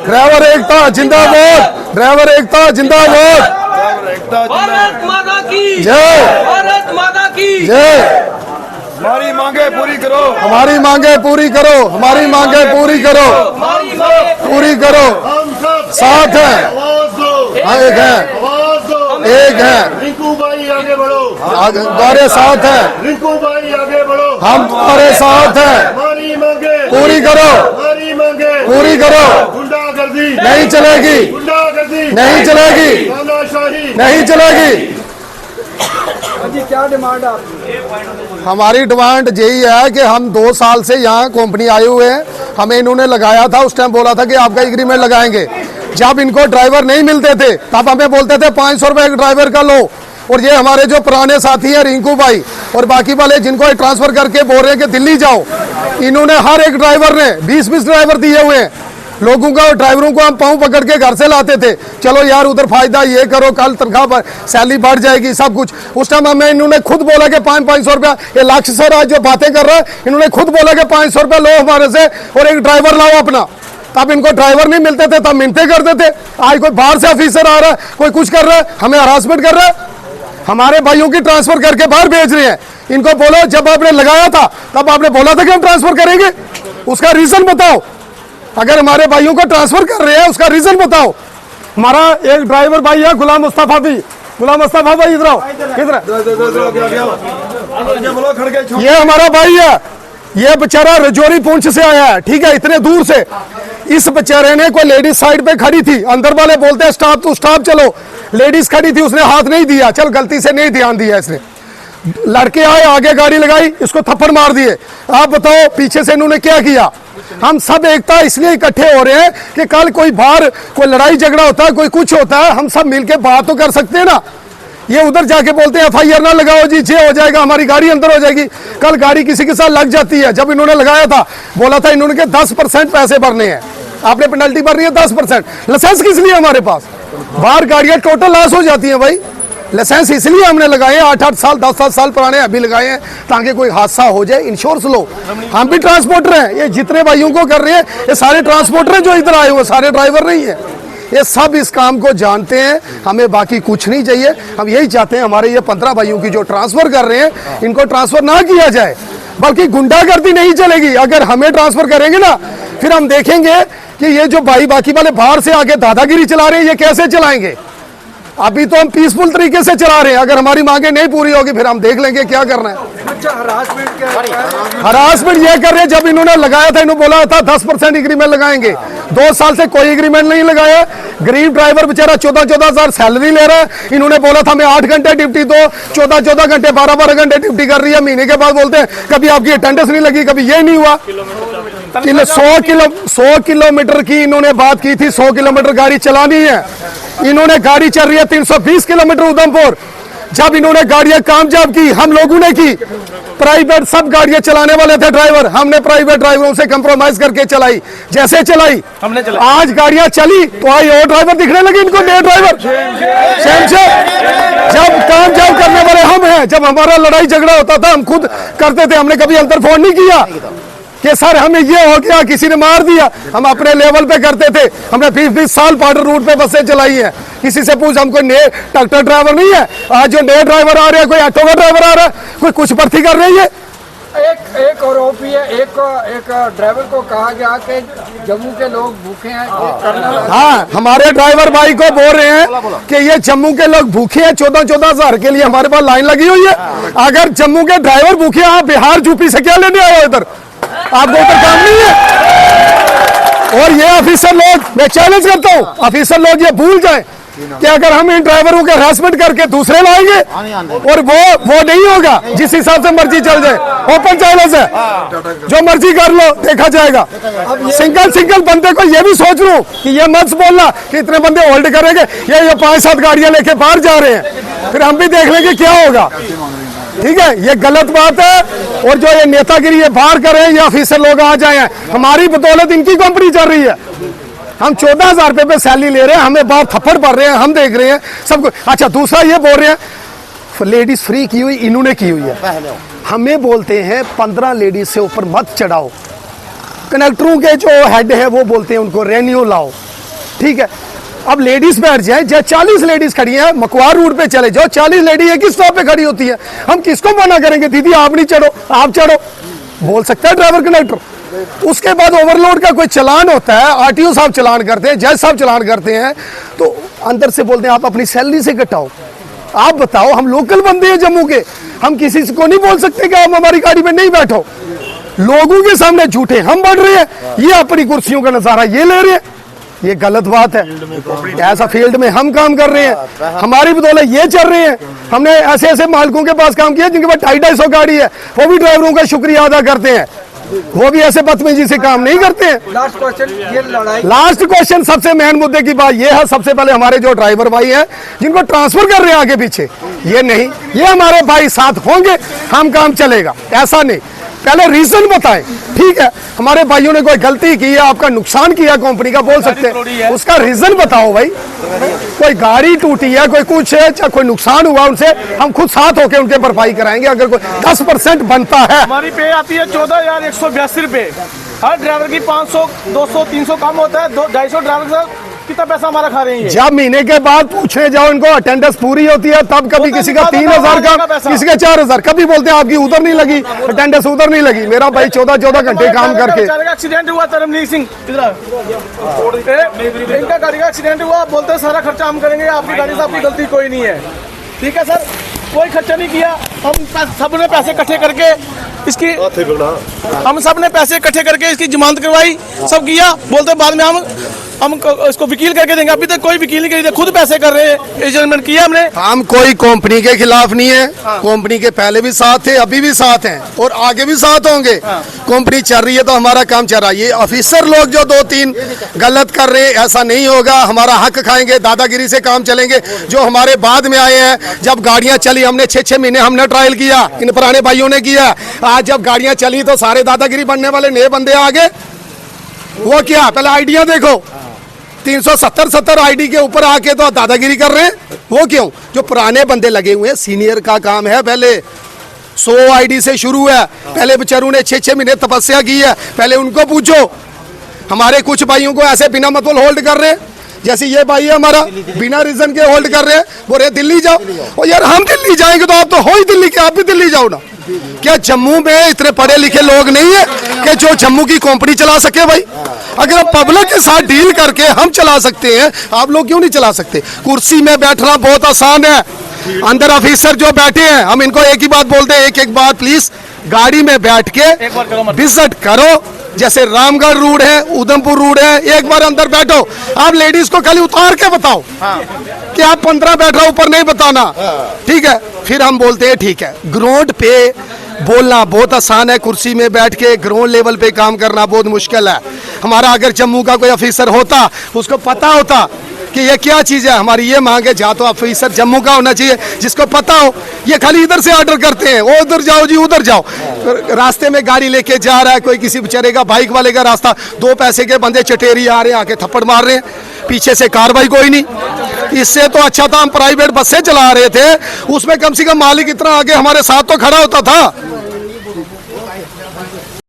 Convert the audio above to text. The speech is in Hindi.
ड्राइवर एकता जिंदाबाद, ड्राइवर एकता जिंदाबाद, भारत माता की जय, भारत माता की जय। हमारी मांगे पूरी करो, हमारी मांगे पूरी करो, हमारी मांगे पूरी करो, हमारी मांगे पूरी करो। हम सब साथ है, आवाज दो, एक है, आवाज दो, एक है, रिंकू भाई आगे बढ़ो, तुम्हारे साथ है, रिंकू भाई आगे बढ़ो, हम तुम्हारे साथ हैं। हमारी मांगे पूरी करो, हमारी मांगे पूरी करो। गुंडागर्दी नहीं चलेगी, गुंडागर्दी नहीं चलेगी, तानाशाही नहीं चलेगी। क्या डिमांड है आपकी? हमारी डिमांड यही है कि हम 2 साल से यहाँ कंपनी आए हुए हैं, हमें इन्होंने लगाया था, उस टाइम बोला था कि आपका एग्रीमेंट लगाएंगे। जब इनको ड्राइवर नहीं मिलते थे तब हमें बोलते थे 500 रुपये एक ड्राइवर का लो। और ये हमारे जो पुराने साथी हैं रिंकू भाई और बाकी वाले जिनको ट्रांसफर करके बोल रहे हैं कि दिल्ली जाओ, इन्होंने हर एक ड्राइवर ने 20-20 ड्राइवर दिए हुए हैं लोगों का। ड्राइवरों को हम पाँव पकड़ के घर से लाते थे, चलो यार उधर फायदा ये करो, कल तनख्वाह पर सैलरी बढ़ जाएगी, सब कुछ। उस टाइम हमें इन्होंने खुद बोला कि 500 रुपया, ये लक्ष्य सर आज जो बातें कर रहा है, इन्होंने खुद बोला कि 500 रुपया लो हमारे से और एक ड्राइवर लाओ अपना। तब इनको ड्राइवर नहीं मिलते थे, तब मिलते करते थे। आज कोई बाहर से ऑफिसर आ रहा है, कोई कुछ कर रहा है, हमें हरासमेंट कर रहा है, हमारे भाइयों की ट्रांसफर करके बाहर भेज रहे हैं। इनको बोलो जब आपने लगाया था तब आपने बोला था कि हम ट्रांसफर करेंगे, उसका रीजन बताओ। अगर हमारे भाइयों को ट्रांसफर कर रहे हैं उसका रीजन बताओ। हमारा एक ड्राइवर भाई है गुलाम मुस्तफा भी, गुलाम मुस्तफा भाई इधर आओ, इधर। ये हमारा भाई है, ये बेचारा रजौरी पुंछ से आया है, ठीक है, इतने दूर से। इस बेचारे ने कोई लेडीज साइड पे खड़ी थी, अंदर वाले बोलते हैं स्टॉप तो स्टॉप चलो, लेडीज खड़ी थी, उसने हाथ नहीं दिया, चल गलती से नहीं ध्यान दिया इसने। लड़के आए आगे गाड़ी लगाई, इसको थप्पड़ मार दिए। आप बताओ पीछे से इन्होंने क्या किया। हम सब एकता इसलिए इकट्ठे हो रहे हैं कि कल कोई बाहर कोई लड़ाई झगड़ा होता है, कोई कुछ होता है, हम सब मिलके बात तो कर सकते हैं ना। ये उधर जाके बोलते हैं FIR ना लगाओ जी, ये हो जाएगा, हमारी गाड़ी अंदर हो जाएगी। कल गाड़ी किसी के साथ लग जाती है। जब इन्होंने लगाया था बोला था इन्होंने के 10% पैसे भरने हैं, आपने पेनल्टी भरनी है 10%। लाइसेंस किस लिए हमारे पास, बाहर गाड़ियां टोटल लॉस हो जाती है भाई। लाइसेंस इसलिए हमने लगाए 8-8 साल 10-10 साल पुराने अभी लगाए हैं ताकि कोई हादसा हो जाए इंश्योरेंस लो। हम भी ट्रांसपोर्टर हैं, ये जितने भाइयों को कर रहे हैं ये सारे ट्रांसपोर्टर हैं जो इधर आए हुए, सारे ड्राइवर नहीं है। ये सब इस काम को जानते हैं, हमें बाकी कुछ नहीं चाहिए। हम यही चाहते हैं हमारे ये 15 भाइयों की जो ट्रांसफर कर रहे हैं इनको ट्रांसफर ना किया जाए, बल्कि गुंडागर्दी नहीं चलेगी। अगर हमें ट्रांसफर करेंगे ना फिर हम देखेंगे कि ये जो भाई बाकी वाले बाहर से आके दादागिरी चला रहे हैं ये कैसे चलाएंगे। अभी तो हम पीसफुल तरीके से चला रहे हैं, अगर हमारी मांगे नहीं पूरी होगी फिर हम देख लेंगे क्या करना है। अच्छा, हरासमेंट क्या है? हरासमेंट ये कर रहे हैं, जब इन्होंने लगाया था इन्होंने बोला था 10% एग्रीमेंट लगाएंगे, 2 साल से कोई एग्रीमेंट नहीं लगाया। गरीब ड्राइवर बेचारा 14-14 हजार सैलरी ले रहा है। इन्होंने बोला था मैं 8 घंटे ड्यूटी दो, 14-14 घंटे 12-12 घंटे ड्यूटी कर रही है। महीने के बाद बोलते हैं कभी आपकी अटेंडेंस नहीं लगी, कभी ये नहीं हुआ। 100 किलोमीटर की इन्होंने बात की थी, 100 किलोमीटर गाड़ी चलानी है। इन्होंने गाड़ी चल रही है 320 किलोमीटर उधमपुर। जब इन्होंने गाड़ियां कामयाब की हम लोगों ने की, प्राइवेट सब गाड़ियां चलाने वाले थे ड्राइवर, हमने प्राइवेट ड्राइवरों से कंप्रोमाइज करके चलाई, जैसे चलाई हमने चलाई। आज गाड़ियां चली तो आई और ड्राइवर दिखने लगे इनको, नए ड्राइवर सेम से। जब कामयाब करने वाले हम हैं, जब हमारा लड़ाई झगड़ा होता था हम खुद करते थे, हमने कभी अंतर फोन नहीं किया कि सर हमें ये हो गया, किसी ने मार दिया। हम अपने लेवल पे करते थे। हमने 20-20 साल बॉर्डर रूट पे बसें चलाई हैं। किसी से पूछ, हम कोई नए ट्रैक्टर ड्राइवर नहीं है। आज जो नए ड्राइवर आ रहे हैं, कोई ऑटो का ड्राइवर आ रहा है, कोई कुछ भर्ती कर रही है। एक आरोप है, एक ड्राइवर को कहा गया कि जम्मू के लोग भूखे हैं, ये करना। हाँ, हमारे ड्राइवर भाई को बोल रहे हैं कि ये जम्मू के लोग भूखे हैं, 14-14 हजार के लिए हमारे पास लाइन लगी हुई है। अगर जम्मू के ड्राइवर भूखे हैं, आप बिहार यूपी से क्या लेने आए हो इधर, आपको उधर काम नहीं है। और ये ऑफिसर लोग, मैं चैलेंज करता हूँ ऑफिसर लोग ये भूल जाएं कि अगर हम इन ड्राइवरों के हरासमेंट करके दूसरे लाएंगे और वो नहीं होगा, जिस हिसाब से मर्जी चल जाए। ओपन चैलेंज है, जो मर्जी कर लो, देखा जाएगा। सिंगल बंदे को ये भी सोच लो कि ये मत बोलना कि इतने बंदे होल्ड करेंगे, ये 5-7 गाड़ियां लेके बाहर जा रहे हैं, फिर हम भी देख लेंगे क्या होगा। ठीक है, ये गलत बात है। और जो ये नेतागिरी ये बाहर कर रहे हैं, ये ऑफिसर लोग आ जाए हैं, हमारी बदौलत इनकी कंपनी चल रही है। हम 14,000 रुपए पे सैलरी ले रहे हैं, हमें बाहर थप्पड़ पड़ रहे हैं, हम देख रहे हैं सब कुछ। अच्छा, दूसरा ये बोल रहे हैं लेडीज फ्री की हुई, इन्होंने की हुई है। हमें बोलते हैं 15 लेडीज से ऊपर मत चढ़ाओ, कंडक्टरों के जो हेड है वो बोलते हैं उनको रेन्यू लाओ, ठीक है। अब लेडीज बैठ जाए, 40 लेडीज खड़ी हैं, मकवार रोड पे चले जाओ, 40 लेडी एक ही स्टॉप पे खड़ी होती है, हम किसको मना करेंगे दीदी आप नहीं चढ़ो, आप चढ़ो, बोल सकता है ड्राइवर कंडक्टर। उसके बाद ओवरलोड का कोई चलान होता है, आरटीओ साहब चलान करते हैं, जज साहब चलान करते हैं, तो अंदर से बोलते हैं आप अपनी सैलरी से कटाओ। आप बताओ, हम लोकल बंदे हैं जम्मू के, हम किसी को नहीं बोल सकते कि आप हमारी गाड़ी में नहीं बैठो। लोगों के सामने झूठे हम बढ़ रहे हैं, ये अपनी कुर्सियों का नजारा ये ले रहे हैं, ये गलत बात है। ऐसा फील्ड में हम काम कर रहे हैं, हमारी बदौलत ये चल रहे हैं। हमने ऐसे ऐसे मालिकों के पास काम किया जिनके पास 250 गाड़ी है, वो भी ड्राइवरों का शुक्रिया अदा करते हैं, वो भी ऐसे बदतमीजी से काम नहीं करते हैं। लास्ट क्वेश्चन, ये लड़ाई, लास्ट क्वेश्चन, सबसे मेन मुद्दे की बात यह है, सबसे पहले हमारे जो ड्राइवर भाई हैं जिनको ट्रांसफर कर रहे हैं आगे पीछे, ये नहीं, ये हमारे भाई साथ होंगे, हम काम चलेगा, ऐसा नहीं। पहले रीजन बताएं, ठीक है, हमारे भाइयों ने कोई गलती की है, आपका नुकसान किया कंपनी का, बोल सकते हैं, उसका रीजन बताओ भाई। कोई गाड़ी टूटी है, कोई कुछ है, चाहे कोई नुकसान हुआ उनसे, हम खुद साथ होकर उनके भरपाई कराएंगे। अगर कोई 10% बनता है, हमारी पे आती है 14,182 रुपए, हर ड्राइवर की 500, 200, 300 कम होता है, 250 ड्राइवर से कितना पैसा हमारा खा रहे हैं। जब महीने के बाद पूछने जाओ इनको अटेंडेंस पूरी होती है, तब कभी किसी का 3,000 का, किसी का 4,000, कभी बोलते हैं आपकी उधर नहीं लगी, अटेंडेंस उधर नहीं लगी। मेरा भाई 14 घंटे काम करके, एक्सीडेंट हुआ तरमनीत सिंह, इनका गाड़ी का एक्सीडेंट हुआ, बोलते हैं सारा खर्चा हम करेंगे, आपकी गाड़ी से आपकी गलती कोई नहीं है, ठीक है सर, कोई खर्चा नहीं किया। हम सब ने पैसे इकट्ठे करके इसकी, हम सब ने पैसे इकट्ठे करके इसकी जमानत करवाई, सब किया, बोलते बाद में हम इसको वकील करके देंगे। अभी तक कोई वकील नहीं करी, खुद पैसे कर रहे हैं, एडजस्टमेंट किया हमने। हम कोई कंपनी के खिलाफ नहीं है, कंपनी के पहले भी साथ थे, अभी भी साथ हैं और आगे भी साथ होंगे। कंपनी चल रही है तो हमारा काम चल रहा है। ये ऑफिसर लोग जो 2-3 गलत कर रहे हैं, ऐसा नहीं होगा, हमारा हक खाएंगे, दादागिरी से काम चलेंगे। जो हमारे बाद में आए हैं, जब गाड़ियां चली, हमने 6-6 महीने हमने ट्रायल किया, इन पुराने भाइयों ने किया। आज जब गाड़ियां चली तो सारे दादागिरी बनने वाले नए बंदे आ गए। वो क्या, पहले आइडिया देखो, 370 आईडी के ऊपर आके तो दादागिरी कर रहे हैं, वो क्यों? जो पुराने बंदे लगे हुए हैं, सीनियर का काम है, पहले 100 आईडी से शुरू है, पहले बेचारों ने 6-6 महीने तपस्या की है, पहले उनको पूछो। हमारे कुछ भाइयों को ऐसे बिना मतलब होल्ड कर रहे हैं, जैसे ये भाई है हमारा, बिना रीजन के होल्ड कर रहे हैं, बोल रहे दिल्ली जाओ। और यार हम दिल्ली जाएंगे तो आप तो हो ही दिल्ली के, आप भी दिल्ली जाओ ना। क्या जम्मू में इतने पढ़े लिखे लोग नहीं है कि जो जम्मू की कंपनी चला सके? भाई अगर हम पब्लिक के साथ डील करके हम चला सकते हैं, आप लोग क्यों नहीं चला सकते? कुर्सी में बैठना बहुत आसान है, अंदर ऑफिसर जो बैठे हैं, हम इनको एक ही बात बोलते हैं, एक बार प्लीज गाड़ी में बैठ के विजिट करो। जैसे रामगढ़ रोड है, उधमपुर रोड है, एक बार अंदर बैठो। आप लेडीज को खाली उतार के बताओ कि आप 15 बैठ रहा, ऊपर नहीं बताना, ठीक है? फिर हम बोलते हैं ठीक है। ग्राउंड पे बोलना बहुत आसान है, कुर्सी में बैठ के ग्राउंड लेवल पे काम करना बहुत मुश्किल है। हमारा अगर जम्मू का कोई ऑफिसर होता, उसको पता होता कि ये क्या चीज़ है, हमारी ये मांग है, जहाँ तो ऑफिसर जम्मू का होना चाहिए जिसको पता हो। ये खाली इधर से ऑर्डर करते हैं, वो उधर जाओ जी, उधर जाओ। रास्ते में गाड़ी लेके जा रहा है कोई, किसी बेचारे का बाइक वाले का रास्ता, 2 पैसे के बंदे चटेरी आ रहे हैं, आके थप्पड़ मार रहे हैं, पीछे से कार्रवाई कोई नहीं। इससे तो अच्छा था हम प्राइवेट बसें चला रहे थे, उसमें कम से कम मालिक इतना आगे हमारे साथ तो खड़ा होता था।